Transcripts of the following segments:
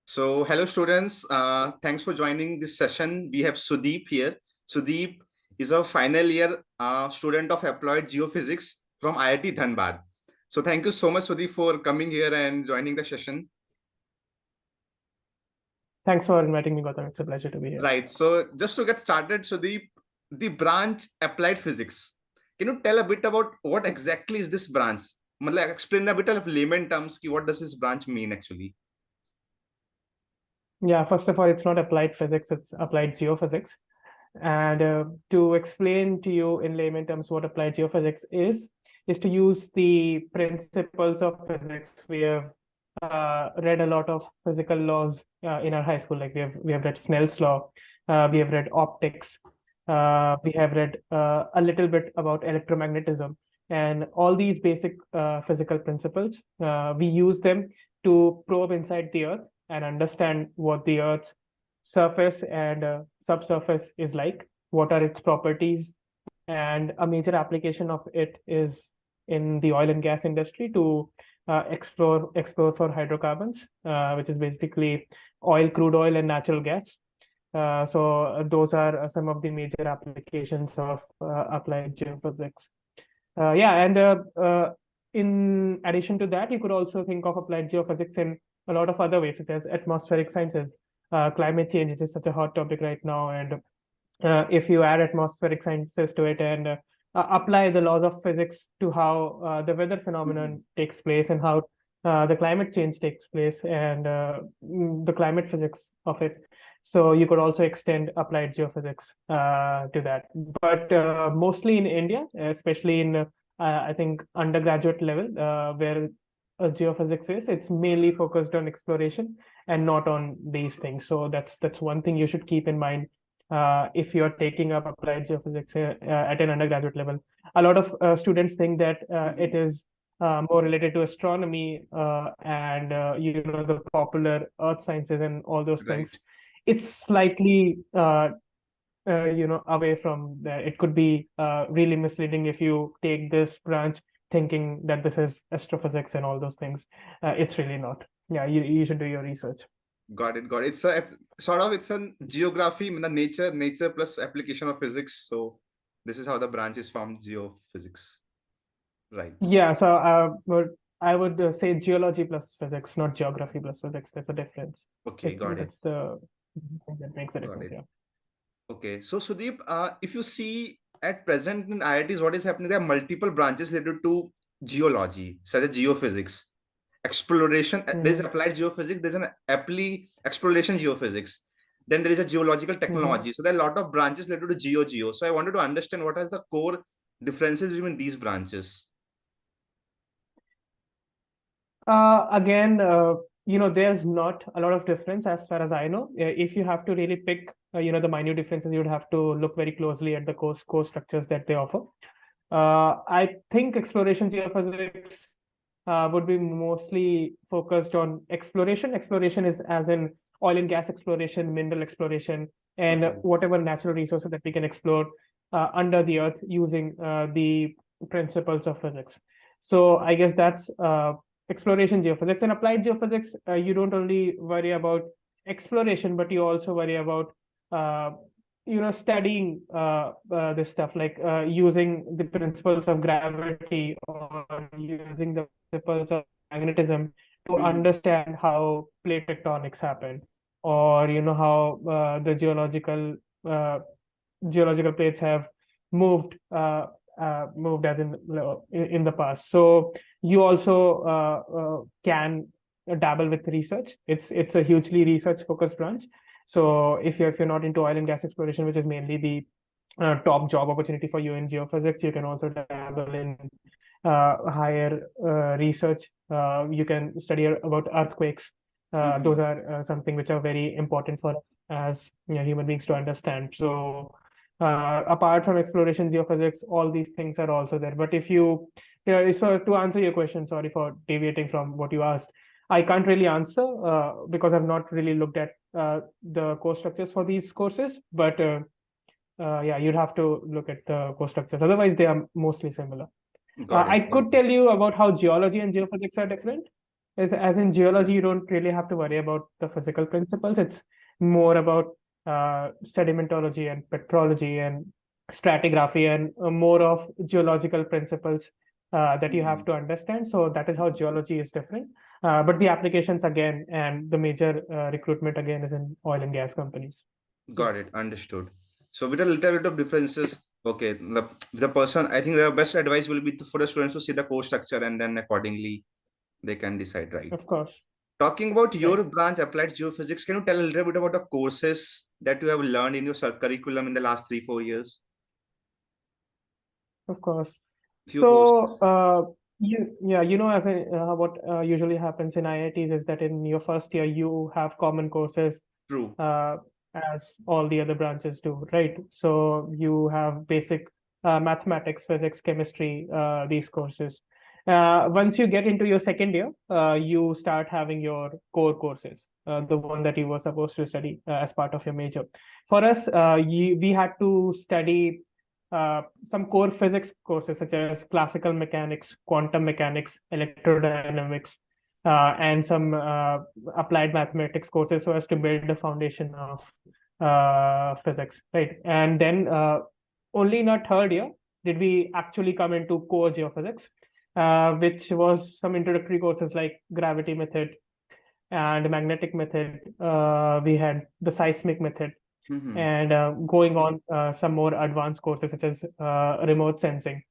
So, hello students. Thanks for joining this session. We have Sudeep here. Sudeep is a final year student of Applied Geophysics from IIT Dhanbad. So, thank you so much, Sudeep, for coming here and joining the session. Thanks for inviting me, Gautam. It's a pleasure to be here. Right. So, just to get started, Sudeep, the branch Applied Physics. Can you tell a bit about what exactly is this branch? Explain a bit of layman terms. What does this branch mean actually? Yeah, first of all, it's not applied physics, it's applied geophysics. And to explain to you in layman terms what applied geophysics is to use the principles of physics. We have read a lot of physical laws in our high school. Like we have read Snell's law, we have read optics, we have read a little bit about electromagnetism, and all these basic physical principles. We use them to probe inside the Earth and understand what the Earth's surface and subsurface is like, what are its properties, and a major application of it is in the oil and gas industry to explore for hydrocarbons, which is basically crude oil and natural gas. So those are some of the major applications of applied geophysics. In addition to that, you could also think of applied geophysics in a lot of other ways, such as atmospheric sciences. Climate change, it is such a hot topic right now, and if you add atmospheric sciences to it and apply the laws of physics to how the weather phenomenon takes place and how the climate change takes place and the climate physics of it. So you could also extend applied geophysics to that. But mostly in India, especially in, I think, undergraduate level, where geophysics is, it's mainly focused on exploration and not on these things. So that's one thing you should keep in mind if you're taking up applied geophysics at an undergraduate level. A lot of students think that it is more related to astronomy and the popular earth sciences and all those things. It's slightly away from that. It could be really misleading if you take this branch thinking that this is astrophysics and all those things. It's really not. Yeah, you should do your research. Got it. It's a geography, nature plus application of physics. So this is how the branch is formed, geophysics. Right. Yeah. So I would say geology plus physics, not geography plus physics. There's a difference. Okay, got it. That's the thing that makes a difference. Yeah. Okay. So Sudeep, if you see at present in IITs, what is happening? There are multiple branches related to geology, such as geophysics, exploration. There's applied geophysics. There's an exploration geophysics. Then there is a geological technology. So there are a lot of branches related to geo. So I wanted to understand what are the core differences between these branches. There's not a lot of difference as far as I know. If you have to really pick, the minute differences, you would have to look very closely at the core structures that they offer. I think exploration geophysics would be mostly focused on exploration. Exploration is as in oil and gas exploration, mineral exploration, and whatever natural resources that we can explore under the earth using the principles of physics. So I guess that's exploration geophysics. And applied geophysics, you don't only worry about exploration, but you also worry about studying this stuff, like using the principles of gravity or using the principles of magnetism to understand how plate tectonics happen, or how the geological plates have moved as in the past. So you also can dabble with research. It's a hugely research focused branch. So if you're not into oil and gas exploration, which is mainly the top job opportunity for you in geophysics, you can also dabble in higher research. You can study about earthquakes. Those are something which are very important for us as human beings to understand. So apart from exploration geophysics, all these things are also there. But if to answer your question, sorry for deviating from what you asked, I can't really answer because I've not really looked at the core structures for these courses. But you'd have to look at the core structures. Otherwise, they are mostly similar. I could tell you about how geology and geophysics are different. As in geology, you don't really have to worry about the physical principles. It's more about sedimentology and petrology and stratigraphy and more of geological principles that you have Mhm. to understand. So that is how geology is different. But the applications again and the major recruitment again is in oil and gas companies. Yeah, Got it. Understood. So with a little bit of differences, okay, the person, I think the best advice will be for the students to see the course structure and then accordingly they can decide, right? of course. Talking about Right. your branch, Applied Geophysics, can you tell a little bit about the courses that you have learned in your curriculum in the last 3, 4 years? Of course. Few courses. So, yeah, as what usually happens in IITs is that in your first year you have common courses True. uh, as all the other branches do, right? So you have basic mathematics, physics, chemistry, these courses. Once you get into your second year, you start having your core courses, the one that you were supposed to study as part of your major. For us, we had to study some core physics courses such as classical mechanics, quantum mechanics, electrodynamics, and some applied mathematics courses so as to build the foundation of physics, right? And then only in our third year did we actually come into core geophysics, which was some introductory courses like gravity method and magnetic method. We had the seismic method Mm-hmm. and going on some more advanced courses such as remote sensing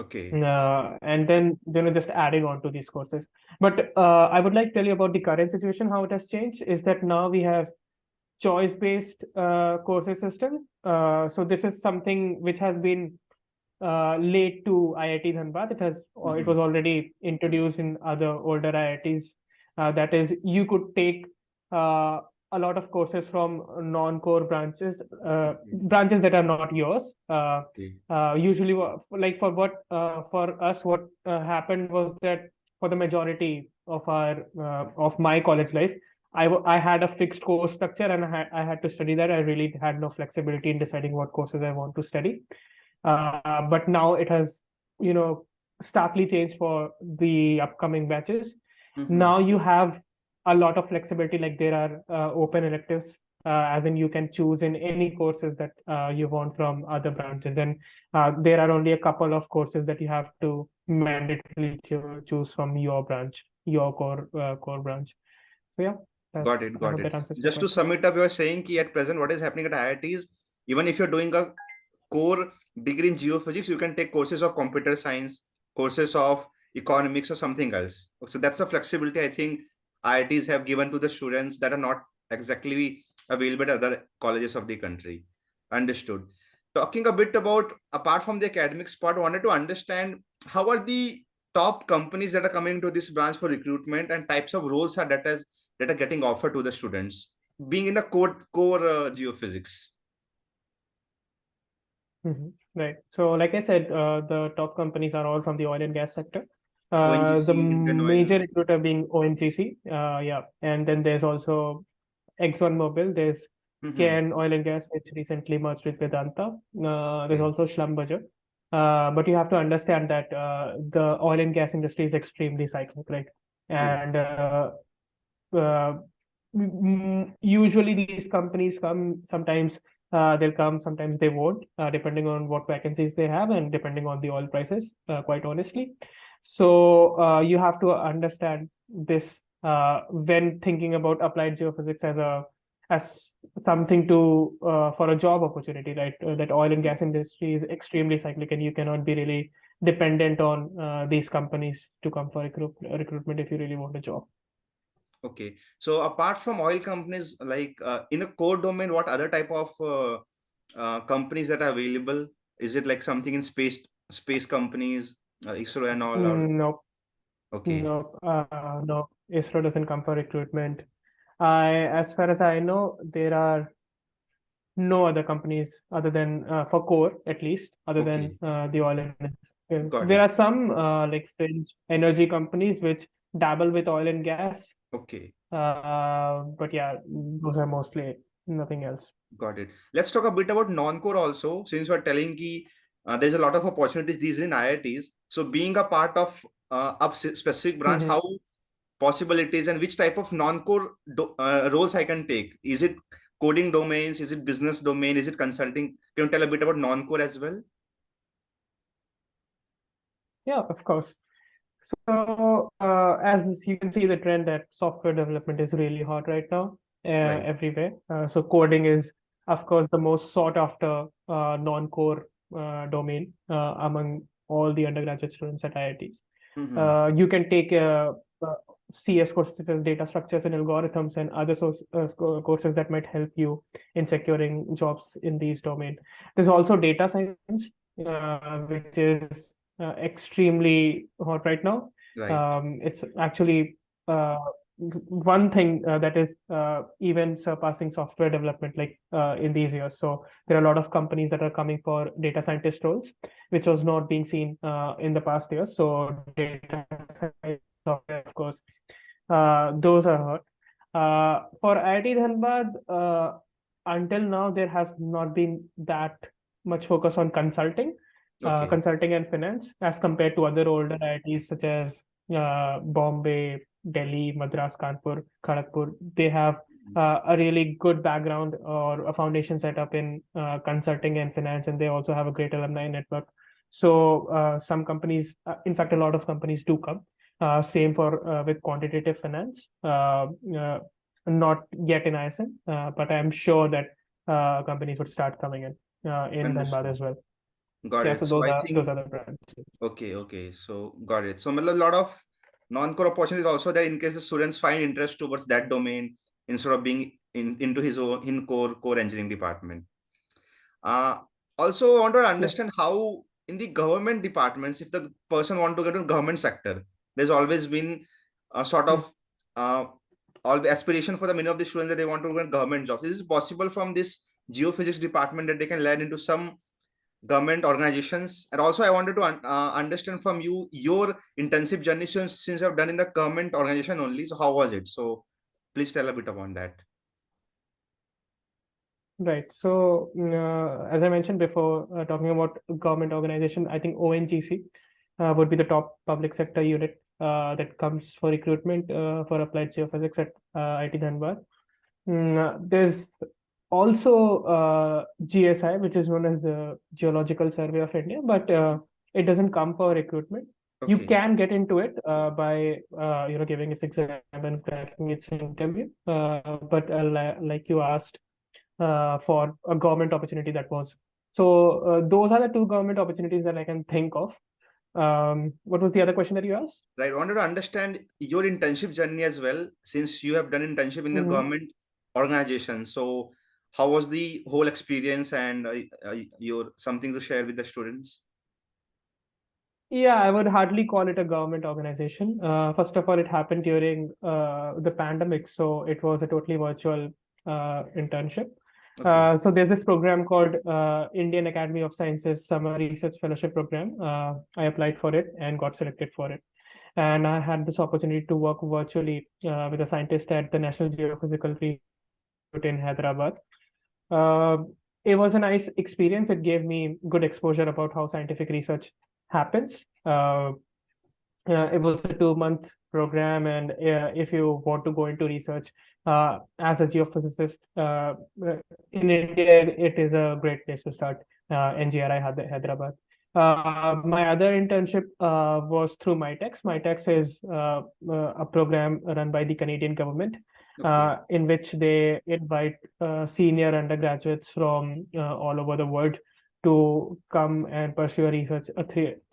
Okay. and then just adding on to these courses. But I would like to tell you about the current situation. How it has changed is that now we have choice based courses system. So this is something which has been late to IIT Dhanbad. It Mm-hmm. was already introduced in other older IITs. That is, you could take uh, a lot of courses from non-core Okay. branches that are not yours. Okay. Usually, like for us, what happened was that for the majority of our of my college life, I had a fixed course structure and I had to study that. I really had no flexibility in deciding what courses I want to study. But now it has, you know, starkly changed for the upcoming batches. Mm-hmm. Now you have a lot of flexibility, like there are open electives, as in you can choose in any courses that you want from other branches. And there are only a couple of courses that you have to mandatorily choose from your branch, your core branch. So yeah, Got that's it. I Got hope it. that answers your Just to question. sum it up, you are saying that at present, what is happening at IITs, even if you're doing a core degree in geophysics, you can take courses of computer science, courses of economics, or something else. So that's the flexibility I think IITs have given to the students that are not exactly available at other colleges of the country. Understood. Talking a bit about apart from the academics part, I wanted to understand how are the top companies that are coming to this branch for recruitment and types of roles that are getting offered to the students being in the core geophysics. Right. So, like I said, the top companies are all from the oil and gas sector. The ONGC, Indian Oil. major recruiter being ONGC. Yeah, and then there's also ExxonMobil. There's Mm-hmm. Cairn Oil and Gas, which recently merged with Vedanta. There's Okay. also Schlumberger. But you have to understand that the oil and gas industry is extremely cyclic, right? True. And uh, usually these companies come sometimes they'll come sometimes they won't depending on what vacancies they have and depending on the oil prices quite honestly. So you have to understand this when thinking about applied geophysics as something to for a job opportunity, right? That oil and Mhm. gas industry is extremely cyclic and you cannot be really dependent on these companies to come for recruitment if you really want a job. Okay. So apart from oil companies, like in the core domain, what other type of companies that are available? Is it like something in space companies, ISRO and all? Or No, okay, no, no. ISRO doesn't come for recruitment. As far as I know, there are no other companies other than for core, at least, other than okay, the oil and gas. got There it. are some like French energy companies which dabble with oil and gas, Okay, but yeah, those are mostly nothing else. got it. Let's talk a bit about non-core also, since we're telling ki there's a lot of opportunities these in IITs. So being a part of specific branch, Mhm. how possibilities and which type of non-core roles I can take? Is it coding domains? Is it business domain? Is it consulting? Can you tell a bit about non-core as well? Yeah, of course. So, as you can see, the trend that software development is really hot right now, Right. everywhere. So, coding is, of course, the most sought after non-core domain among all the undergraduate students at IITs. Mm-hmm. You can take CS courses such as data structures and algorithms and other courses that might help you in securing jobs in these domain. There's also data science, which is extremely hot right now. Right. It's actually one thing that is even surpassing software development like in these years. So there are a lot of companies that are coming for data scientist roles, which was not being seen in the past years. So data science software, of course, those are hot. For IIT Dhanbad, until now, there has not been that much focus on Okay. consulting and finance as compared to other older IITs such as Bombay, Delhi, Madras, Kanpur, Kharagpur. They have a really good background or a foundation set up in consulting and finance, and they also have a great alumni network. So some companies, in fact, a lot of companies do come. Same for with quantitative finance. Not yet in ISM, but I'm sure that companies would start coming in Dhanbad Understood. as well. Got Yeah, it. so So I those think, are the branches. okay. So got it. So a lot of non-core opportunities also there in case the students find interest towards that domain instead of being into his own in core engineering department. Uh, Also, I want to Yeah. understand how in the government departments, if the person want to get into government sector, there's always been a sort Mm. of uh, all aspiration for the many of the students that they want to get government jobs. Is it possible from this geophysics department that they can land into some government organizations? And also, I wanted to understand from you your internship journey since you have done in the government organization only. So, how was it? So, please tell a bit about that. Right. So, as I mentioned before, talking about government organization, I think ONGC would be the top public sector unit that comes for recruitment for applied geophysics at IIT Dhanbad. There's also GSI, which is known as the Geological Survey of India, but it doesn't come for recruitment. You Okay. can get into it by giving its exam and cracking its interview. But like you asked, for a government opportunity that was. So those are the two government opportunities that I can think of. What was the other question that you asked? Right. I wanted to understand your internship journey as well, since you have done internship in the Mhm. government organization. So, how was the whole experience, and your something to share with the students? Yeah, I would hardly call it a government organization. First of all, it happened during the pandemic, so it was a totally virtual internship. Okay. So there's this program called Indian Academy of Sciences Summer Research Fellowship Program. I applied for it and got selected for it. And I had this opportunity to work virtually with a scientist at the National Geophysical Institute in Hyderabad. Uh, it was a nice experience. It gave me good exposure about how scientific research happens. It was a 2 month program, and if you want to go into research as a geophysicist in India, it is a great place to start. NGRI Hyderabad. My other internship was through MyTex. MyTex is a program run by the Canadian government, Okay. in which they invite senior undergraduates from all over the world to come and pursue a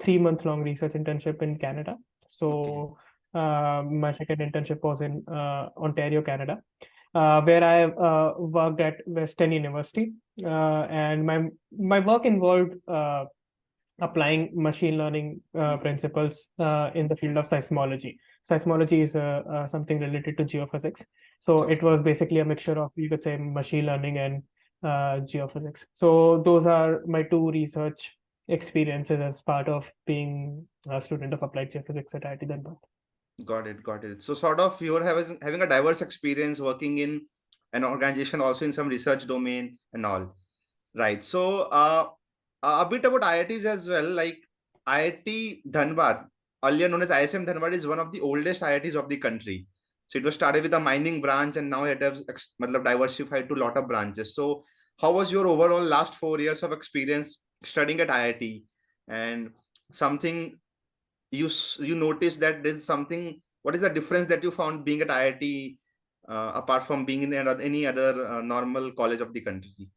three month long research internship in Canada. Okay. So my second internship was in Ontario, Canada, where I worked at Western University, and my work involved applying machine learning Mhm. principles in the field of seismology. Seismology is something related to geophysics. So it Okay. was basically a mixture of, you could say, machine learning and geophysics. So those are my two research experiences as part of being a student of applied geophysics at IIT Dhanbad. Got it. Got it. So, sort of, you're having a diverse experience working in an organization, also in some research domain and all. Right. So, a bit about IITs as well. Like IIT Dhanbad. earlier known as ISM Dhanbad, is one of the oldest IITs of the country. So it was started with a mining branch, and now it has diversified to a lot of branches. So how was your overall last 4 years of experience studying at IIT? And something you noticed that there's something. What is the difference that you found being at IIT apart from being in any other normal college of the country?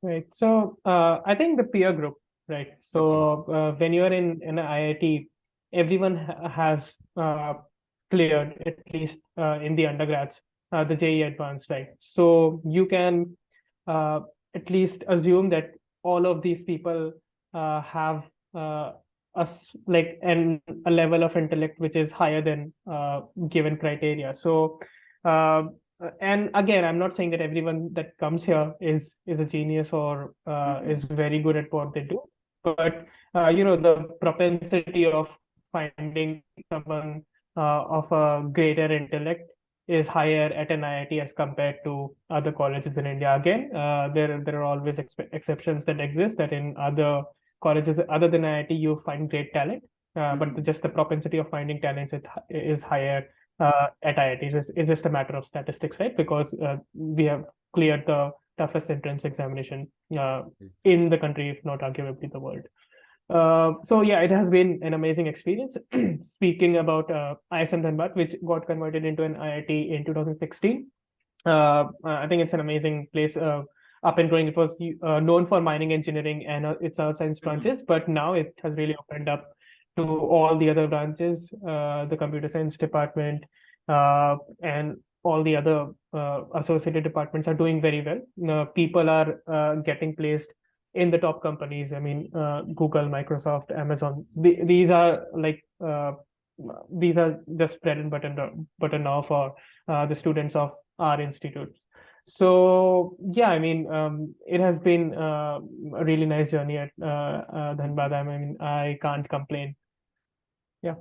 Right. So I think the peer group, right? Okay. So when you're in an IIT, everyone has cleared, at least in the undergrads, the JEE Advanced, right? So you can uh, at least assume that all of these people have like a level of intellect which is higher than given criteria. So uh, and again, I'm not saying that everyone that comes here is a genius or is Mm-hmm. very good at what they do, but the propensity of finding someone of a greater intellect is higher at an IIT as compared to other colleges in India. Again, there are always exceptions that exist, that in other colleges other than IIT you find great talent, but Mm-hmm. just the propensity of finding talents is higher at IIT. It's just a matter of statistics, right? Because we have cleared the toughest entrance examination in the country, if not arguably the world. So yeah, it has been an amazing experience. Speaking about ISM Dhanbad, which got converted into an IIT in 2016, I think it's an amazing place. Up and growing, it was known for mining engineering and its science Mm-hmm. branches, but now it has really opened up to all the other branches, the computer science department, and all the other associated departments are doing very well. People are getting placed in the top companies. I mean, Google, Microsoft, Amazon. These are like these are just bread and butter now for the students of our institute. So yeah, I mean, it has been a really nice journey at Dhanbad. I mean, I can't complain. Yeah.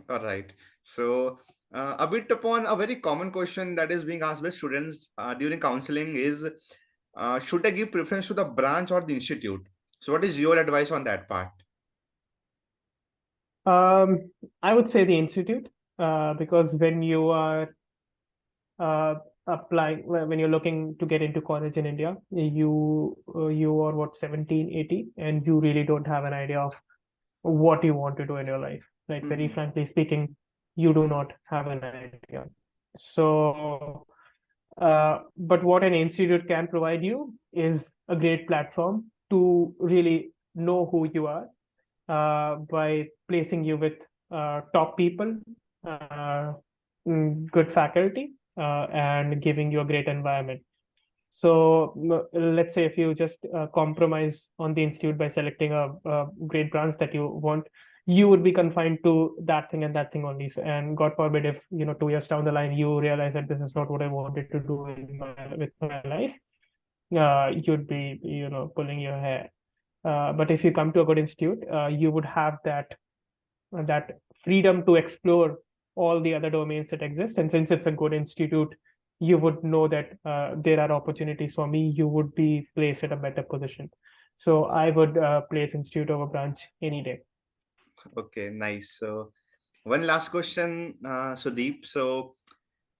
All right. So, a bit upon a very common question that is being asked by students during counseling is, should I give preference to the branch or the institute? So, what is your advice on that part? Um, I would say the institute, because when you are uh, applying, when you're looking to get into college in India, you are what, 17, 18, and you really don't have an idea of what you want to do in your life, right? Very Mm-hmm. frankly speaking, you do not have an idea. So but what an institute can provide you is a great platform to really know who you are, by placing you with top people, uh, good faculty, and giving you a great environment. So let's say if you just compromise on the institute by selecting a great branch that you want, you would be confined to that thing and that thing only. So, and God forbid, if 2 years down the line you realize that this is not what I wanted to do with my life, you'd be pulling your hair. But if you come to a good institute, you would have that freedom to explore all the other domains that exist. And since it's a good institute, you would know that there are opportunities for me. You would be placed at a better position. So I would place institute over branch any day. Okay, nice. So, one last question, Sudeep. So,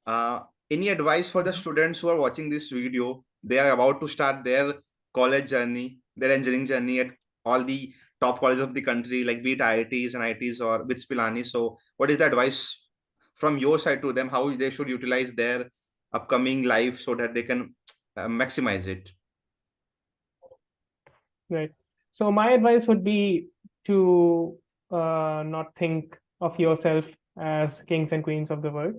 uh, any advice for the Mhm. students who are watching this video? They are about to start their college journey, their engineering journey at all the top colleges of the country, like be it IITs and ITs or with Pilani. So, what is the advice from your side to them? How they should utilize their upcoming life so that they can maximize it? Right. So my advice would be to not think of yourself as kings and queens of the world.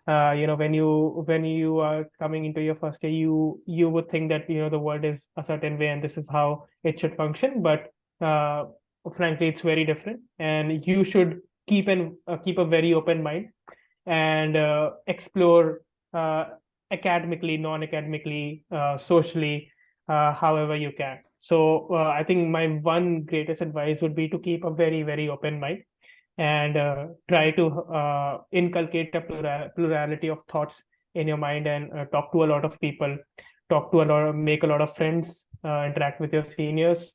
When you are coming into your first year, you would think that the world is a certain way and this is how it should function. But frankly, it's very different, and you should keep a very open mind and explore uh, academically, non-academically, socially, however you can. So I think my one greatest advice would be to keep a very, very open mind and try to inculcate a plurality of thoughts in your mind, and talk to a lot of people, make a lot of friends, interact with your seniors,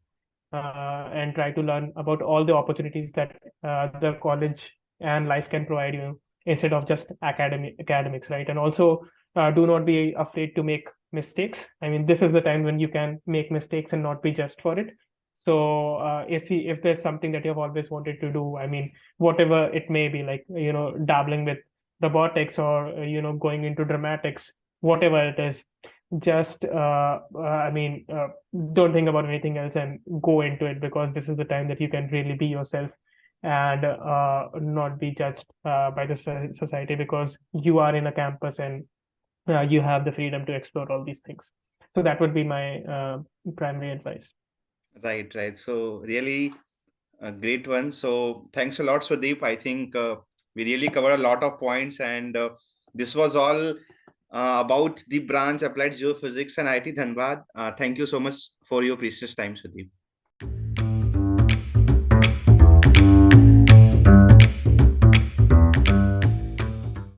and try to learn about all the opportunities that the college and life can provide you instead of just academics, right? And also do not be afraid to make mistakes. I mean, this is the time when you can make mistakes and not be judged for it. So if there's something that you've always wanted to do, I mean, whatever it may be, like, dabbling with robotics or going into dramatics, whatever it is, just don't think about anything else and go into it, because this is the time that you can really be yourself and not be judged by the society, because you are in a campus and you have the freedom to explore all these things. So that would be my primary advice. Right, right. So really a great one. So thanks a lot, Sudeep. I think we really covered a lot of points, and this was all about the branch Applied Geophysics and IIT Dhanbad. Thank you so much for your precious time, Sudeep.